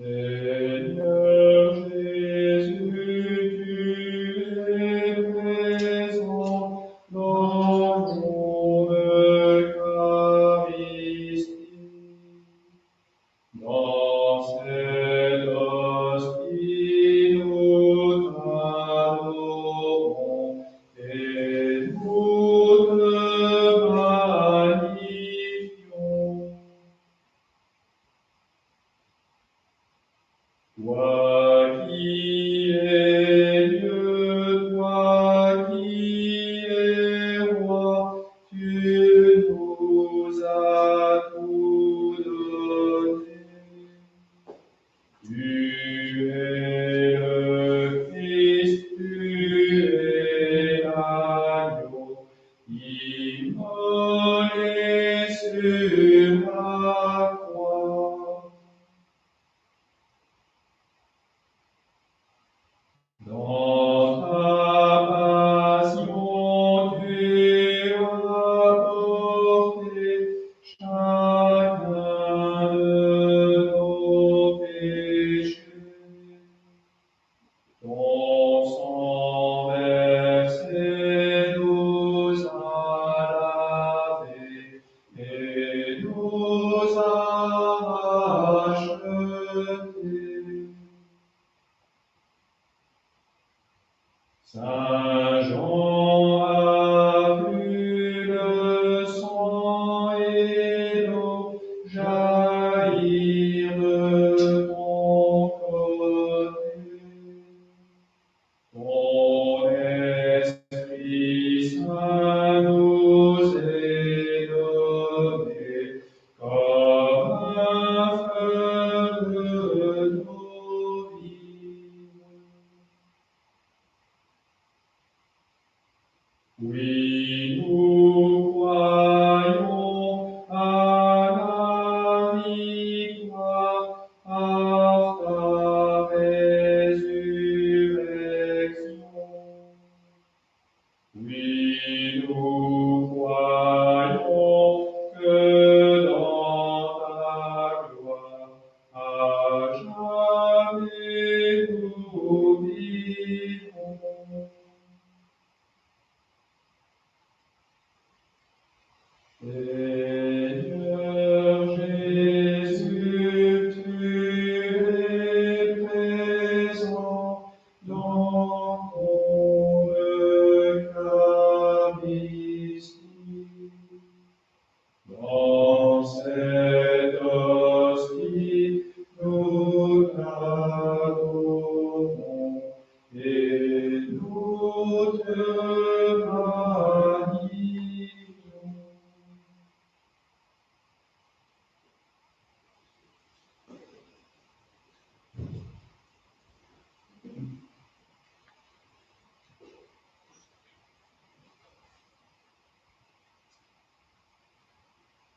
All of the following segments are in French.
Seigneur Jésus, tu es présent dans mon Eucharistie. Dans cette hostie, nous t'adorons et nous te magnifions. Toi qui es Dieu, toi qui es roi, tu nous as tout donné. Tu es le Christ, tu es l'agneau, immolé sur la croix. Dans ta passion, tu as porté chacun de nos péchés. Ton sang versé nous a lavés et nous a rachetés. Saint Jean a vu le sang et l'eau jaillir de ton côté. Ton Esprit Saint nous est donné comme un feu de nos vies. Oui, nous croyons à la victoire par ta résurrection. Oui, nous croyons que dans ta gloire, à jamais nous vivrons. Seigneur Jésus, tu es présent dans mon Eucharistie. Dans cette hostie, nous t'adorons et nous te magnifions.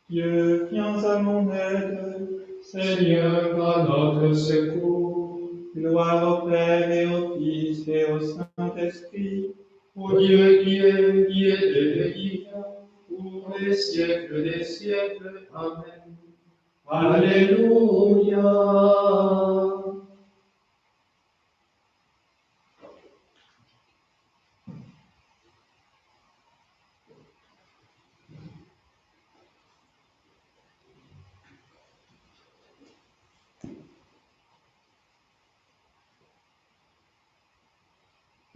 Dieu, viens à mon aide, Seigneur, à notre secours. Gloire au Père et au Fils et au Saint-Esprit, au Dieu qui est et qui vient, pour les siècles des siècles. Amen. Alléluia.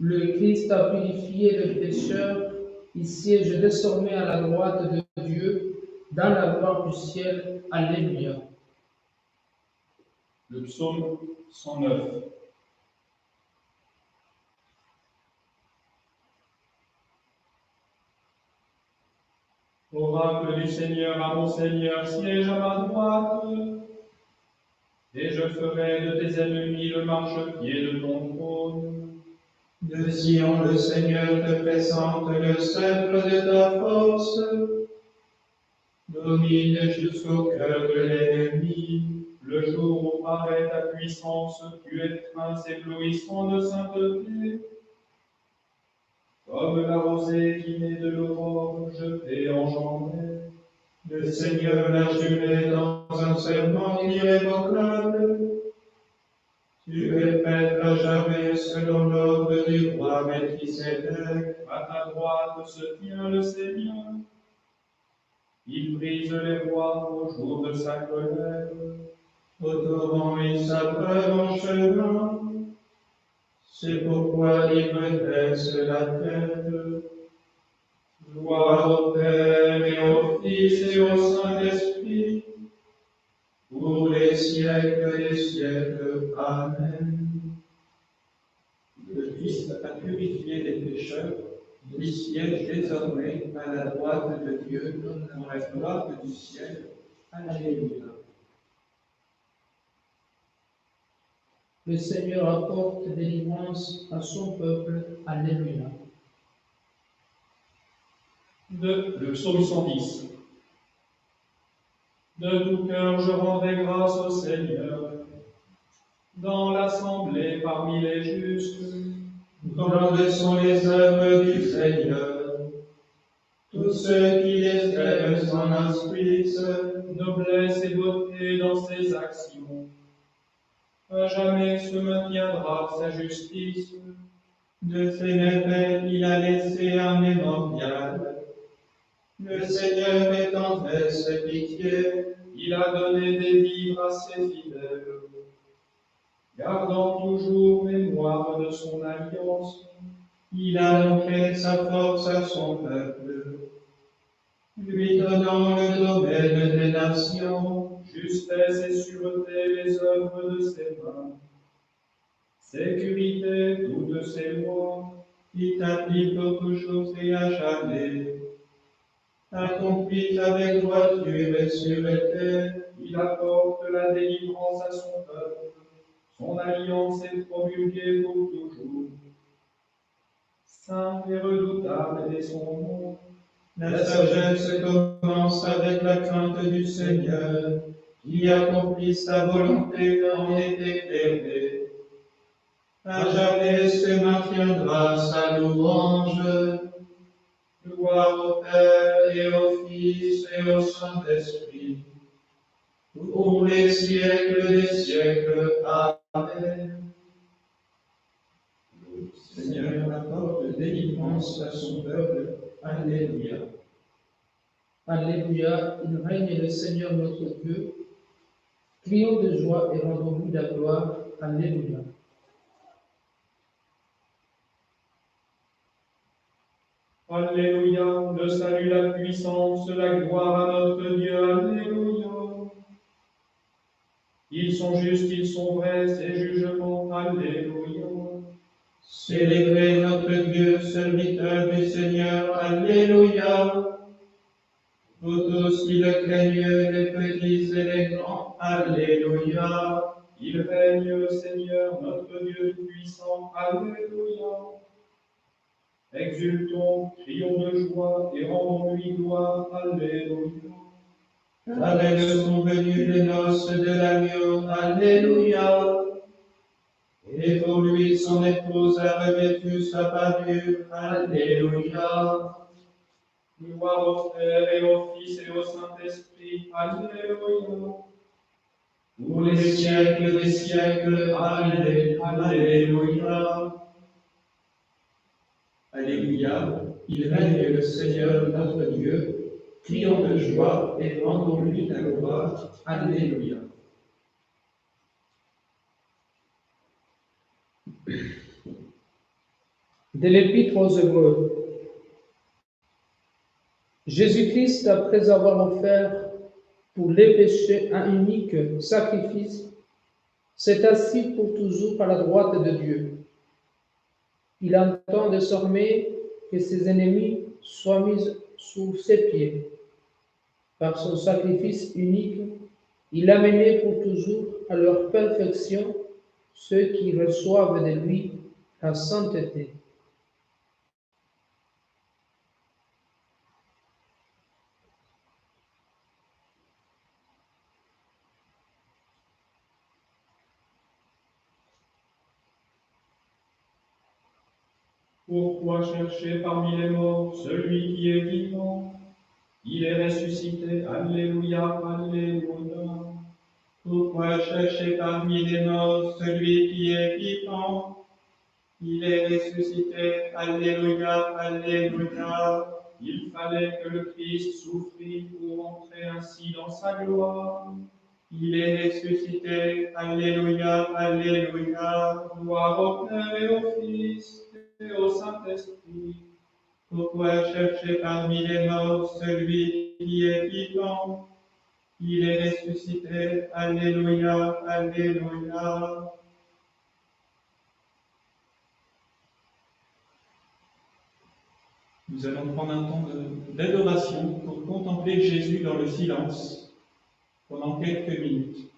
Le Christ a purifié le pécheur, il siège désormais à la droite de Dieu, dans la gloire du ciel. Alléluia. Le psaume 109. Oracle du Seigneur à mon Seigneur, siège à ma droite, et je ferai de tes ennemis le marchepied de ton trône. De Sion, le Seigneur te présente le sceptre de ta force. Domine jusqu'au cœur de l'ennemi. Le jour où paraît ta puissance, tu es prince éblouissant de sainteté. Comme la rosée qui naît de l'aurore, je t'ai engendré. Le Seigneur l'a juré dans un serment irrévocable. Tu es maître à jamais selon l'ordre du roi Melchisédek. À ta droite se tient le Seigneur. Il brise les rois au jour de sa colère. Au torrent il s'abreuve en chemin. C'est pourquoi il me dresse la tête. Gloire au Père et au Fils et au Saint-Esprit, pour les siècles des siècles. Amen. Le Christ a purifié les pécheurs. Il siège désormais à la droite de Dieu dans la gloire du ciel. Alléluia. Le Seigneur apporte délivrance à son peuple. Alléluia. Le psaume 110. De tout cœur je rendrai grâce au Seigneur, dans l'assemblée parmi les justes. Grandes sont les œuvres du Seigneur. Tous ceux qui les aiment s'en instruisent. Noblesse et beauté dans ses actions. À jamais se maintiendra sa justice. De ses méfaits il a laissé un mémorial. Le Seigneur est tendresse et pitié. Il a donné des vivres à ses fidèles, gardant toujours mémoire de son alliance. Il a montré sa force à son peuple, lui donnant le domaine des nations. Justesse et sûreté les œuvres de ses mains. Sécurité toutes ses lois. Il t'applique pour toujours et à jamais. Accomplit avec droiture et sûreté. Il apporte la délivrance à son peuple. Son alliance est promulguée pour toujours. Saint et redoutable est son nom. La sagesse commence avec la crainte du Seigneur, qui accomplit sa volonté en est éclairé. À jamais se maintiendra sa louange. Gloire au Père et au Fils et au Saint-Esprit, pour les siècles des siècles. Amen. Le Seigneur apporte délivrance à son peuple. Alléluia. Alléluia. Il règne le Seigneur notre Dieu. Crions de joie et rendons-lui la gloire. Alléluia. Alléluia, le salut, la puissance, la gloire à notre Dieu. Alléluia. Ils sont justes, ils sont vrais, ces jugements. Alléluia. Célébrez notre Dieu, serviteur du Seigneur. Alléluia. Vous tous qui le craignez, les petits et les grands. Alléluia. Il règne, Seigneur, notre Dieu puissant. Alléluia. Exultons, crions de joie et rendons-lui gloire. Alléluia. Avec sont venues les noces de l'agneau. Alléluia. Et pour lui, son épouse a revêtu sa parure. Alléluia. Gloire au Père et au Fils et au Saint-Esprit. Alléluia. Pour les siècles des siècles. Alléluia. Alléluia. Il règne le Seigneur notre Dieu. Crions de joie et rendons-lui la gloire. Alléluia. De l'Épître aux Hébreux. Jésus-Christ, après avoir offert pour les péchés un unique sacrifice, s'est assis pour toujours à la droite de Dieu. Il entend désormais que ses ennemis soient mis sous ses pieds. Par son sacrifice unique, il a mené pour toujours à leur perfection ceux qui reçoivent de lui la sainteté. Pourquoi chercher parmi les morts celui qui est vivant? Il est ressuscité. Alléluia, alléluia. Pourquoi chercher parmi les morts celui qui est vivant? Il est ressuscité. Alléluia, Alléluia. Il fallait que le Christ souffrit pour entrer ainsi dans sa gloire. Il est ressuscité. Alléluia, Alléluia. Gloire au Père et au Fils et au Saint-Esprit. Pourquoi chercher parmi les morts celui qui est vivant? Il est ressuscité. Alléluia, Alléluia. Nous allons prendre un temps d'adoration pour contempler Jésus dans le silence pendant quelques minutes.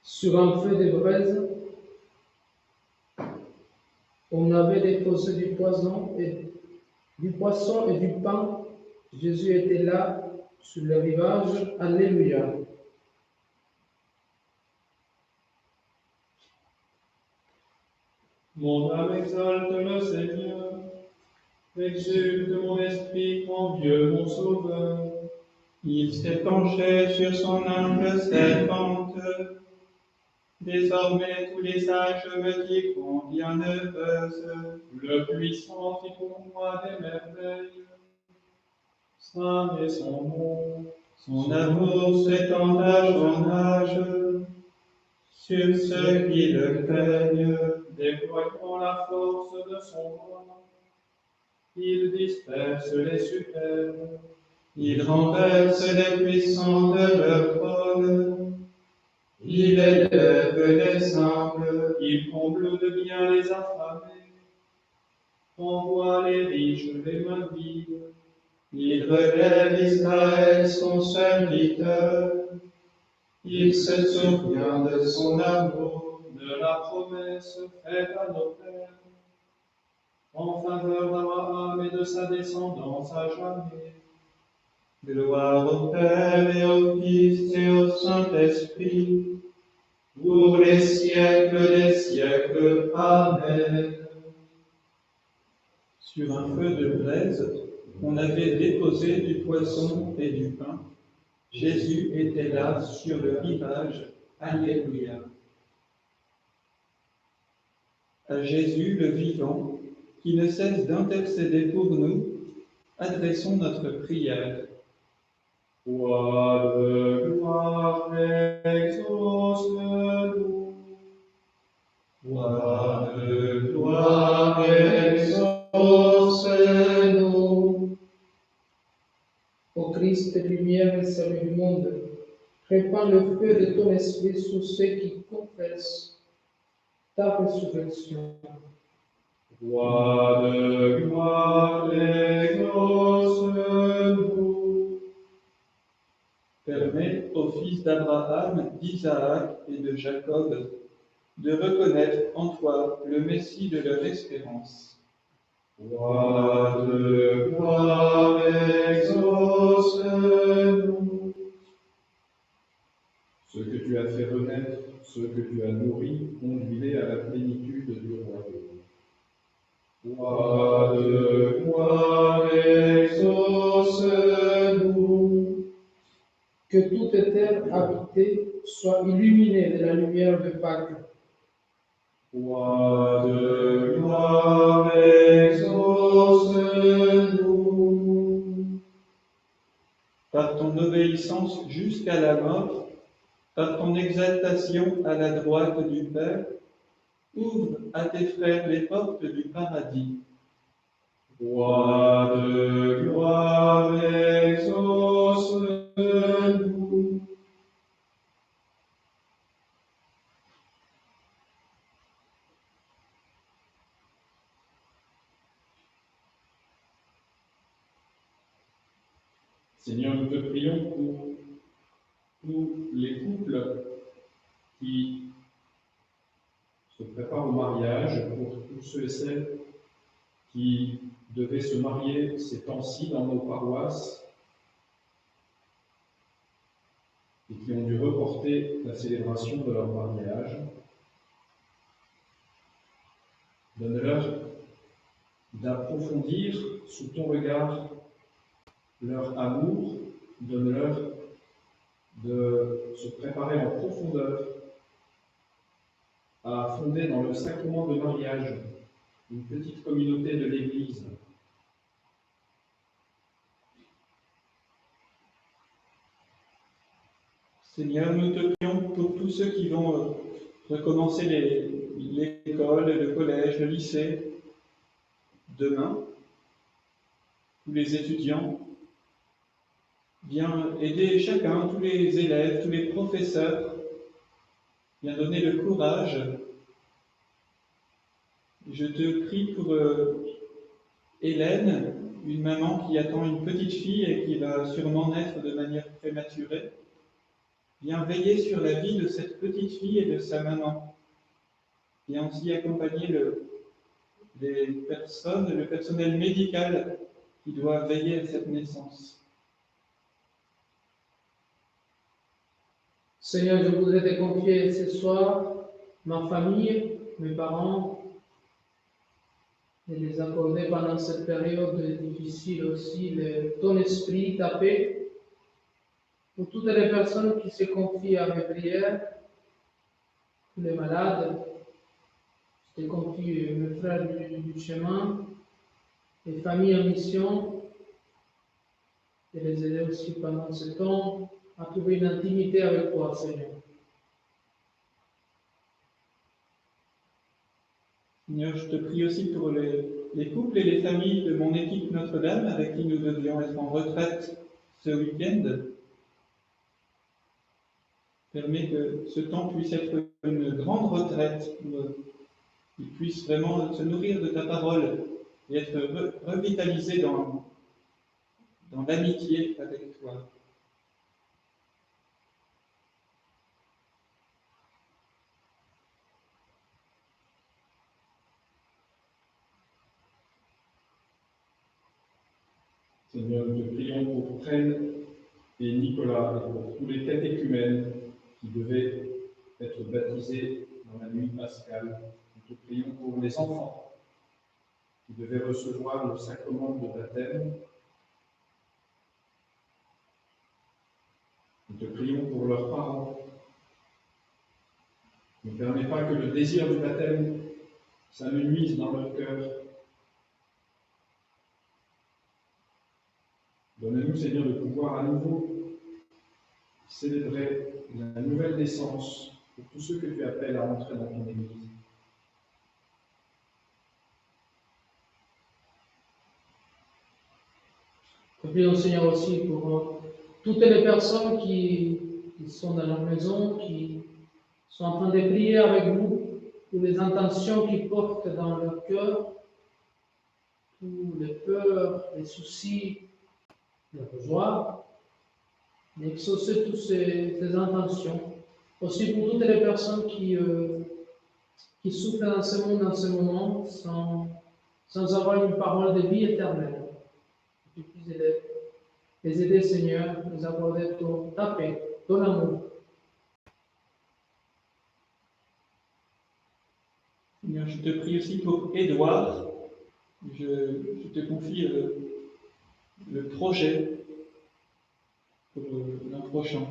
Sur un feu de braise, on avait déposé du poisson et du pain. Jésus était là, sur le rivage. Alléluia. Mon âme exalte le Seigneur, exulte mon esprit en Dieu mon Sauveur. Il s'est penché sur son humble servante. Désormais tous les sages me diront bienheureuse. Le puissant fit pour moi des merveilles. Saint est son nom. Son amour s'étend d'âge en âge sur ceux qui le craignent. Déployant la force de son bras, il disperse les superbes. Il renverse les puissants de leur vol. Il élève les simples. Il comble de bien les affamés. Envoie les riches les mains vides. Il relève Israël, son serviteur. Il se souvient de son amour, de la promesse faite à nos pères, en faveur d'Abraham et de sa descendance à jamais. Gloire au Père et au Fils et au Saint-Esprit, pour les siècles des siècles. Amen. Sur un feu de braise, on avait déposé du poisson et du pain. Jésus était là sur le rivage. Alléluia. À Jésus le vivant, qui ne cesse d'intercéder pour nous, adressons notre prière. Roi de gloire, exauce-nous. Roi de gloire, exauce-nous. Ô Christ, lumière et salut du monde, répands le feu de ton esprit sur ceux qui confessent ta résurrection. Roi de gloire, exauce-nous. Permets aux fils d'Abraham, d'Isaac et de Jacob de reconnaître en toi le Messie de leur espérance. Roi de gloire, exauce-nous. Ceux que tu as fait renaître, ceux que tu as nourris, conduis-les à la plénitude du royaume. Roi de gloire, exauce-nous. Que toute terre habitée soit illuminée de la lumière de Pâques. Roi de gloire, exauce-nous. Par ton obéissance jusqu'à la mort, par ton exaltation à la droite du Père, ouvre à tes frères les portes du paradis. Roi de gloire, exauce-nous. Seigneur, nous te prions pour tous les couples qui se préparent au mariage, pour tous ceux et celles qui devaient se marier ces temps-ci dans nos paroisses et qui ont dû reporter la célébration de leur mariage. Donne-leur d'approfondir sous ton regard leur amour, donne-leur de se préparer en profondeur à fonder dans le sacrement de mariage une petite communauté de l'Église. Seigneur, nous te prions pour tous ceux qui vont recommencer l'école, le collège, le lycée demain, tous les étudiants. Viens aider chacun, tous les élèves, tous les professeurs. Viens donner le courage. Je te prie pour Hélène, une maman qui attend une petite fille et qui va sûrement naître de manière prématurée. Viens veiller sur la vie de cette petite fille et de sa maman. Viens aussi accompagner les personnes, le personnel médical qui doit veiller à cette naissance. Seigneur, je voudrais te confier ce soir ma famille, mes parents, et les accorder pendant cette période difficile aussi ton esprit, ta paix, pour toutes les personnes qui se confient à mes prières, tous les malades, je te confie mes frères du chemin, les familles en mission, et les aider aussi pendant ce temps à trouver une intimité avec toi, Seigneur. Seigneur, je te prie aussi pour les couples et les familles de mon équipe Notre-Dame avec qui nous devions être en retraite ce week-end. Permets que ce temps puisse être une grande retraite où ils puissent vraiment se nourrir de ta parole et être revitalisés dans l'amitié avec toi. Seigneur, nous te prions pour Fred et Nicolas et pour tous les catéchumènes qui devaient être baptisés dans la nuit pascale. Nous te prions pour les enfants qui devaient recevoir le sacrement de baptême. Nous te prions pour leurs parents. Ne permets pas que le désir du baptême s'amenuise dans leur cœur. Donne-nous, Seigneur, de pouvoir à nouveau célébrer la nouvelle naissance pour tous ceux que tu appelles à entrer dans ton Église. Nous prions, Seigneur, aussi pour toutes les personnes qui sont dans leur maison, qui sont en train de prier avec nous, pour les intentions qu'ils portent dans leur cœur, tous les peurs, les soucis, leur joie, d'exaucer toutes ces intentions. Aussi pour toutes les personnes qui souffrent dans ce monde, dans ce moment, sans avoir une parole de vie éternelle. Que tu puisses les aider, Seigneur, les accorder ta paix, ton amour. Seigneur, je te prie aussi pour Édouard. Je te confie le projet pour l'an prochain.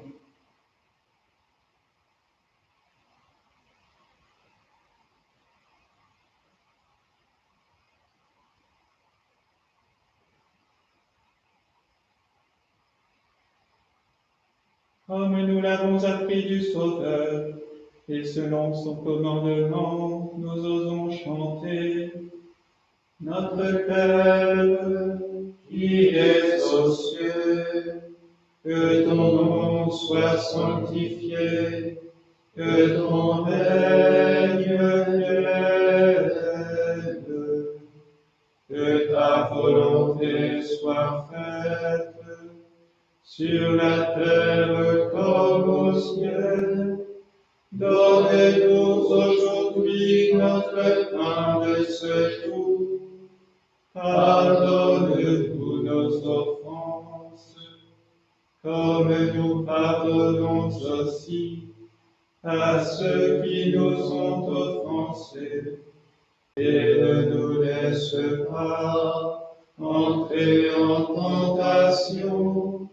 Comme nous l'avons appris du Sauveur, et selon son commandement, nous osons chanter notre Père qui es aux cieux, que ton nom soit sanctifié, que ton règne vienne, que ta volonté soit faite sur la terre comme au ciel. Donne-nous aujourd'hui notre pain de ce jour. Pardonne-nous nos offenses, comme nous pardonnons aussi à ceux qui nous ont offensés. Et ne nous laisse pas entrer en tentation,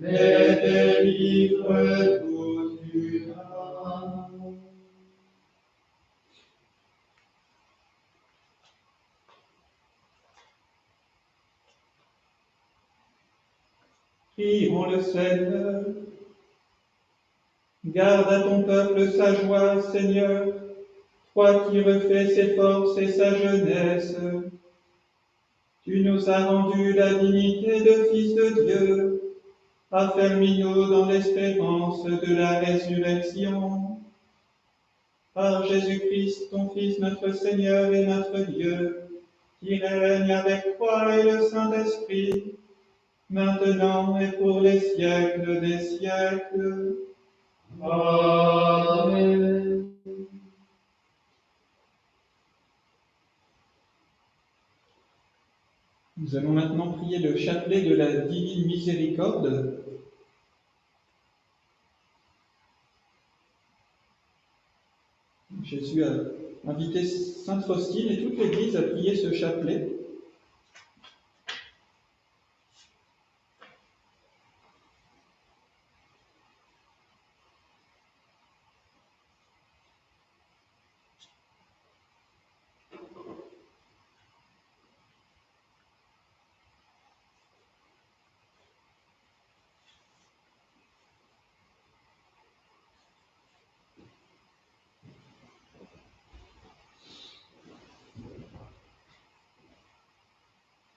les délivre tous du mal. Prions le Seigneur. Garde à ton peuple sa joie, Seigneur, toi qui refais ses forces et sa jeunesse. Tu nous as rendu la dignité de fils de Dieu. Affermis-nous dans l'espérance de la résurrection. Par Jésus-Christ, ton Fils, notre Seigneur et notre Dieu, qui règne avec toi et le Saint-Esprit, maintenant et pour les siècles des siècles. Amen. Nous allons maintenant prier le chapelet de la Divine Miséricorde. Jésus a invité Sainte Faustine et toute l'Église à prier ce chapelet.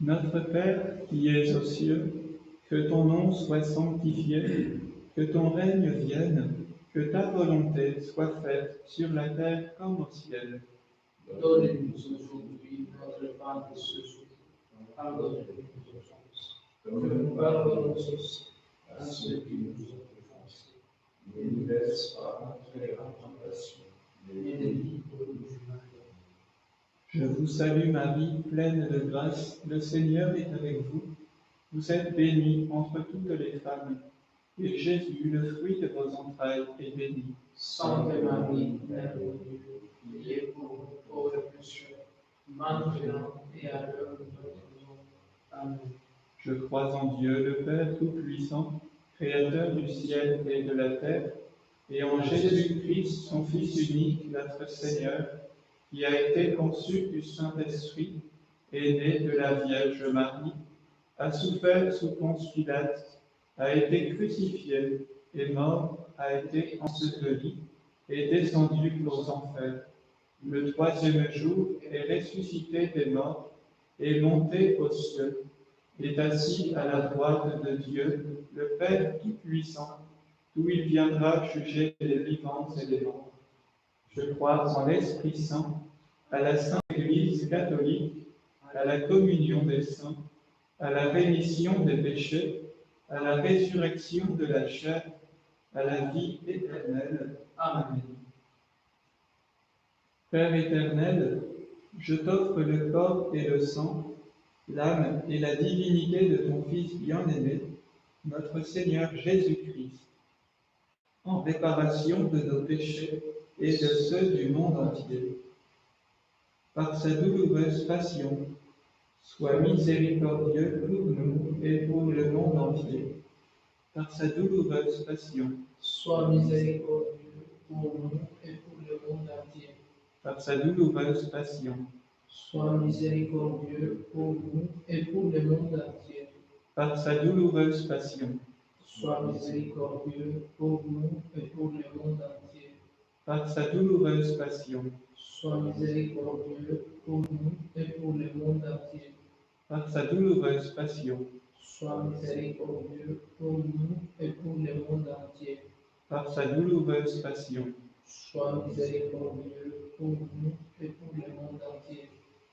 Notre Père qui es aux cieux, que ton nom soit sanctifié, que ton règne vienne, que ta volonté soit faite sur la terre comme au ciel. Donne-nous aujourd'hui notre pain de ce jour. Pardonne-nous nos offenses, comme nous pardonnons aussi à ceux qui nous ont offensés. Ne nous laisse pas entrer en tentation, mais délivre-nous du mal. Je vous salue Marie, pleine de grâce, le Seigneur est avec vous. Vous êtes bénie entre toutes les femmes, et Jésus, le fruit de vos entrailles, est béni. Sainte Marie, Mère de Dieu, priez pour nous pauvres pécheurs, maintenant et à l'heure de notre mort. Amen. Je crois en Dieu, le Père Tout-Puissant, Créateur du ciel et de la terre, et en Jésus-Christ, son Fils unique, notre Seigneur, qui a été conçu du Saint-Esprit, est né de la Vierge Marie, a souffert sous Ponce Pilate, a été crucifié, est mort, a été enseveli, est descendu aux enfers. Le troisième jour est ressuscité des morts, est monté aux cieux, est assis à la droite de Dieu, le Père Tout-Puissant, d'où il viendra juger les vivants et les morts. Je crois en l'Esprit Saint, à la Sainte Église catholique, à la communion des saints, à la rémission des péchés, à la résurrection de la chair, à la vie éternelle. Amen. Père éternel, je t'offre le corps et le sang, l'âme et la divinité de ton Fils bien-aimé, notre Seigneur Jésus-Christ, en réparation de nos péchés et de ceux du monde entier. Par sa douloureuse passion, sois miséricordieux pour nous et pour le monde entier. Par sa douloureuse passion, Sois miséricordieux pour nous et pour le monde entier. par sa douloureuse passion, Sois miséricordieux pour nous et pour le monde entier. par sa douloureuse passion, Sois miséricordieux pour nous et pour le monde entier. par sa douloureuse passion, Sois miséricordieux pour nous et pour le monde entier. par sa douloureuse passion, Sois miséricordieux pour nous et pour le monde entier. par sa douloureuse passion, Sois miséricordieux pour nous et pour le monde entier.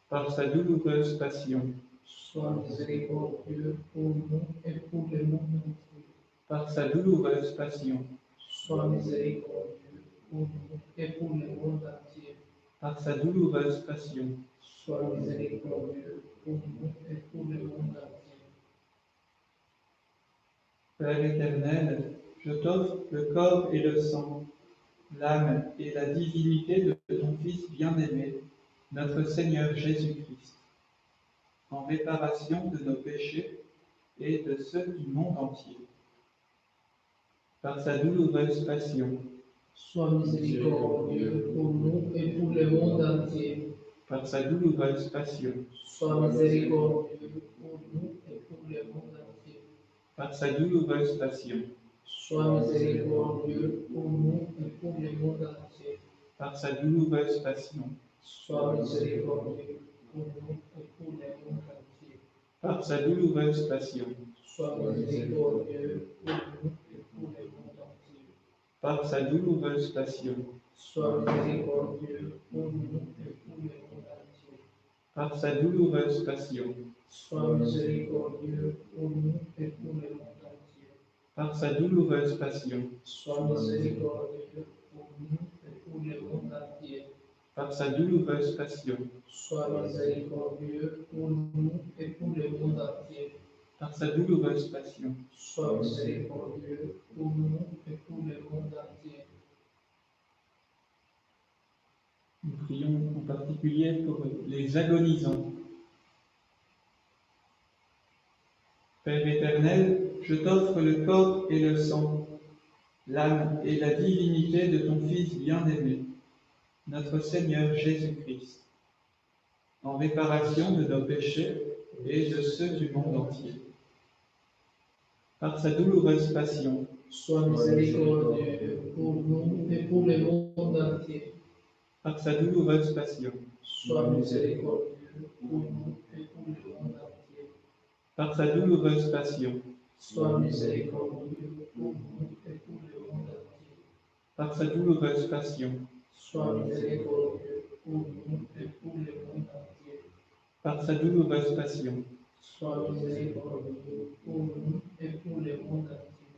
par sa douloureuse passion, Sois miséricordieux pour nous et pour le monde entier. par sa douloureuse passion, Sois miséricordieux pour nous et pour le monde entier. par sa douloureuse passion, Sois miséricordieux pour nous et pour le monde entier. Père éternel, je t'offre le corps et le sang, l'âme et la divinité de ton Fils bien-aimé, notre Seigneur Jésus-Christ, en réparation de nos péchés et de ceux du monde entier. par sa douloureuse passion, sois miséricordieux pour nous et pour le monde entier. par sa douloureuse passion, Sois miséricordieux pour nous et pour le monde entier. par sa douloureuse passion, Sois miséricordieux pour nous et pour le monde entier. par sa douloureuse passion, Sois miséricordieux pour nous et pour le monde entier. par sa douloureuse passion, Sois miséricordieux pour nous et pour le monde entier. par sa douloureuse passion, Sois miséricordieux pour nous et pour le monde entier. par sa douloureuse passion, Sois miséricordieux pour nous et pour le monde entier. par sa douloureuse passion, Sois miséricordieux pour nous et pour le monde entier. par sa douloureuse passion, Sois miséricordieux pour nous et pour le monde entier. par sa douloureuse passion. Sois miséricordieux pour nous et pour le monde entier. Nous prions en particulier pour les agonisants. Père éternel, je t'offre le corps et le sang, l'âme et la divinité de ton Fils bien-aimé, notre Seigneur Jésus-Christ, en réparation de nos péchés et de ceux du monde entier. Par sa douloureuse passion, Sois miséricordieux pour nous et pour le monde entier. par sa douloureuse passion, Sois miséricordieux pour nous et pour le monde entier. par sa douloureuse passion, Sois miséricordieux pour nous et pour le monde entier. par sa douloureuse passion, Sois miséricordieux pour nous et pour le monde entier. par sa douloureuse passion, Sois miséricordieux pour nous et pour le monde entier.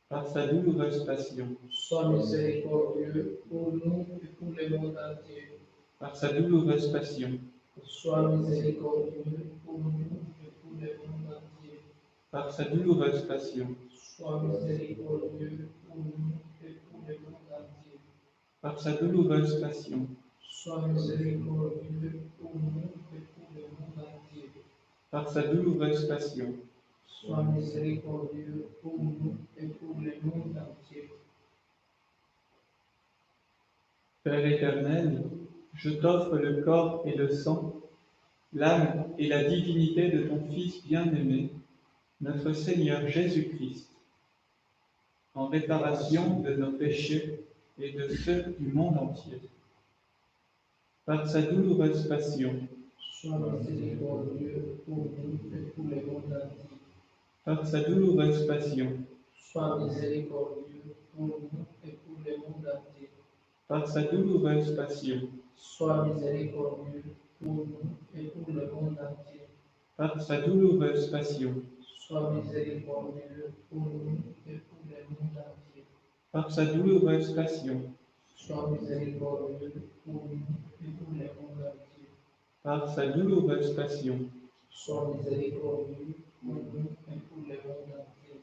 par sa douloureuse passion, Sois miséricordieux pour nous et pour le monde entier. par sa douloureuse passion, Sois miséricordieux pour nous et pour le monde entier. par sa douloureuse passion, Sois miséricordieux pour nous et pour le monde entier. par sa douloureuse passion, Sois miséricordieux pour nous et pour le monde entier. par sa douloureuse passion, Sois miséricordieux pour nous et pour le monde entier. Père éternel, je t'offre le corps et le sang, l'âme et la divinité de ton Fils bien-aimé, notre Seigneur Jésus-Christ, en réparation de nos péchés et de ceux du monde entier. Par sa douloureuse passion, Sois miséricordieux pour nous et pour le monde entier. par sa douloureuse passion, Sois miséricordieux pour nous et pour le monde entier. par sa douloureuse passion, Sois miséricordieux pour nous et pour le monde entier. par sa douloureuse passion, Sois miséricordieux pour nous et pour le monde entier. par sa douloureuse passion, Sois miséricordieux pour nous et pour le monde entier. par sa douloureuse passion, Sois miséricordieux pour nous et pour le monde entier.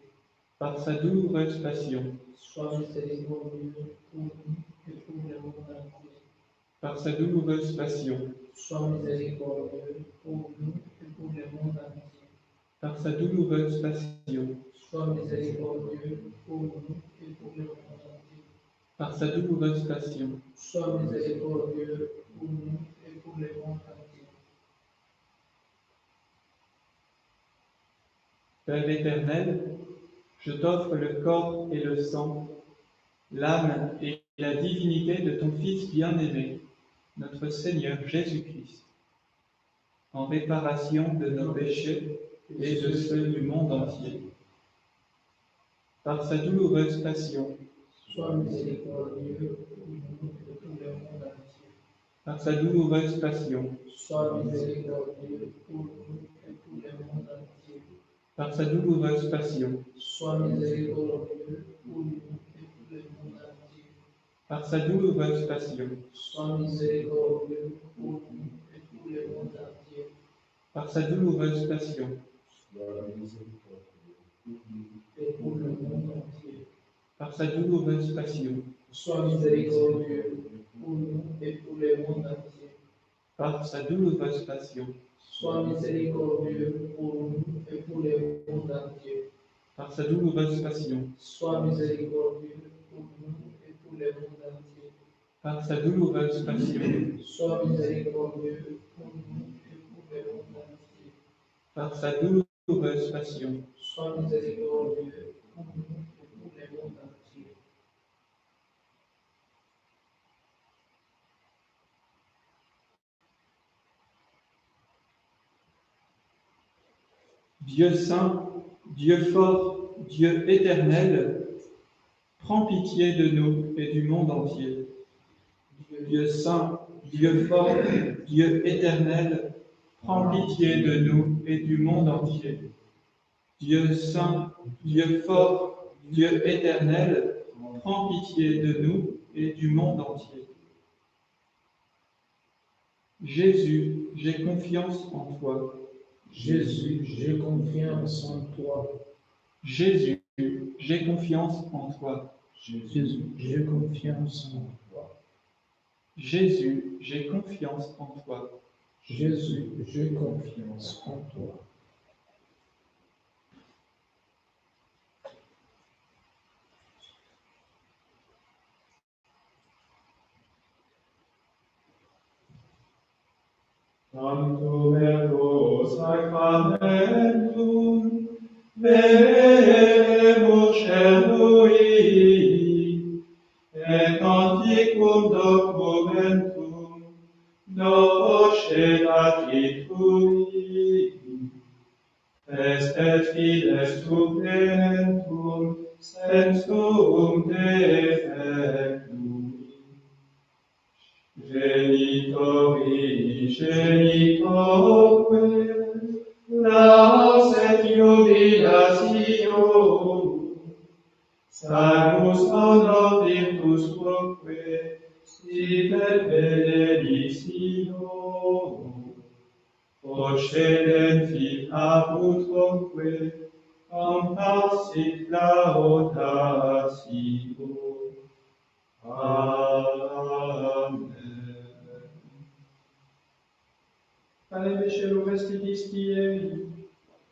par sa douloureuse passion, Sois miséricordieux pour nous et pour le monde entier. par sa douloureuse passion, Sois miséricordieux pour nous et pour le monde entier. par sa douloureuse passion, Sois miséricordieux pour nous et pour le monde entier. par sa douloureuse passion, Sois miséricordieux pour nous et pour le monde entier. Père éternel, je t'offre le corps et le sang, l'âme et la divinité de ton Fils bien-aimé, notre Seigneur Jésus-Christ, en réparation de nos péchés et de ceux du monde entier. Par sa douloureuse passion, Sois miséricordieux pour nous et pour le monde entier. par sa douloureuse passion, Sois miséricordieux pour nous et pour le monde entier. par sa douloureuse passion, Sois miséricordieux pour nous et pour le monde entier. par sa douloureuse passion, Sois miséricordieux pour nous et pour le monde entier. par sa douloureuse passion, Et pour le monde entier. par sa douloureuse passion, Sois miséricordieux pour nous et pour le monde entier. par sa douloureuse passion, Sois miséricordieux pour nous et pour le monde entier. par sa douloureuse passion, sois miséricordieux pour nous et pour le monde entier. par sa douloureuse passion, Sois miséricordieux pour nous et pour le monde entier. par sa douloureuse passion, Sois miséricordieux pour nous et pour le monde entier. Dieu saint, Dieu fort, Dieu éternel, prends pitié de nous et du monde entier. Dieu saint, Dieu fort, Dieu éternel, prends pitié de nous et du monde entier. Dieu saint, Dieu fort, Dieu éternel, prends pitié de nous et du monde entier. Jésus, j'ai confiance en toi. Jésus, j'ai confiance en toi. Jésus, j'ai confiance en toi. Jésus, j'ai confiance en toi. Jésus, j'ai confiance en toi. Jésus, j'ai confiance en toi. Tantum ergo sacramentum veneremus cernui, et antiquum documentum docet tui, est et fides suplementum sensum defectui. Genitori, genitorque, laus et jubilatio, salus honor virtus quoque, sit benedictio, procedenti abutroque, compassit laudatio. Amen. Allez, cielo vestidis tieri,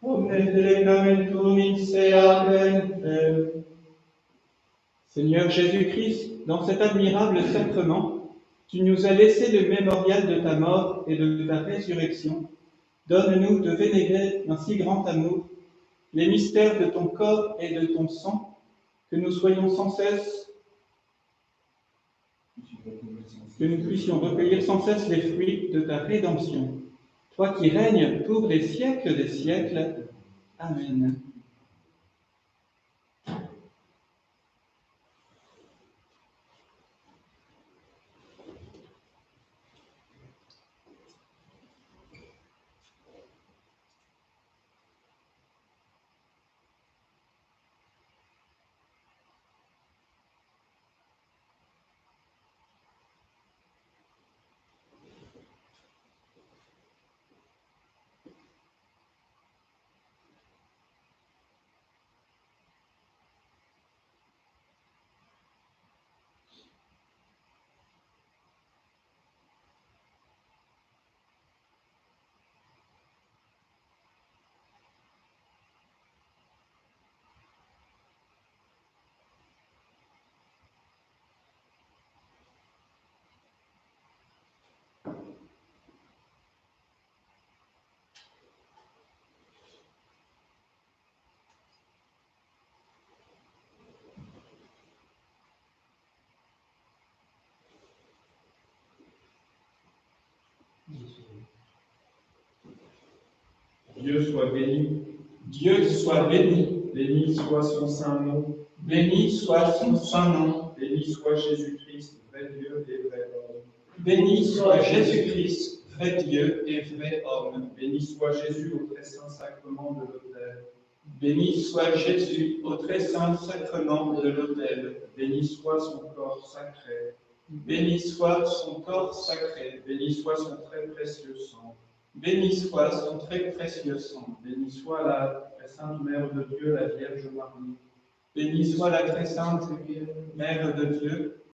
Omne delectamentum in se abentem. Seigneur Jésus-Christ, dans cet admirable sacrement, tu nous as laissé le mémorial de ta mort et de ta résurrection. Donne-nous de vénérer d'un si grand amour les mystères de ton corps et de ton sang, que nous soyons sans cesse, que nous puissions recueillir sans cesse les fruits de ta rédemption. Toi qui règnes pour les siècles des siècles. Amen. Dieu soit béni, Dieu soit béni, béni soit son saint nom, béni soit son saint nom, béni soit Jésus-Christ, vrai Dieu et vrai homme. béni soit Jésus-Christ, vrai Dieu et vrai homme. Béni soit Jésus au très saint sacrement de l'autel. Béni soit Jésus au très saint sacrement de l'autel. Béni soit son corps sacré. Béni soit son corps sacré. Béni soit son très précieux sang. Béni soit son très précieux sang. Béni soit la très sainte Mère de Dieu, la Vierge Marie. Béni soit la très sainte Mère de Dieu,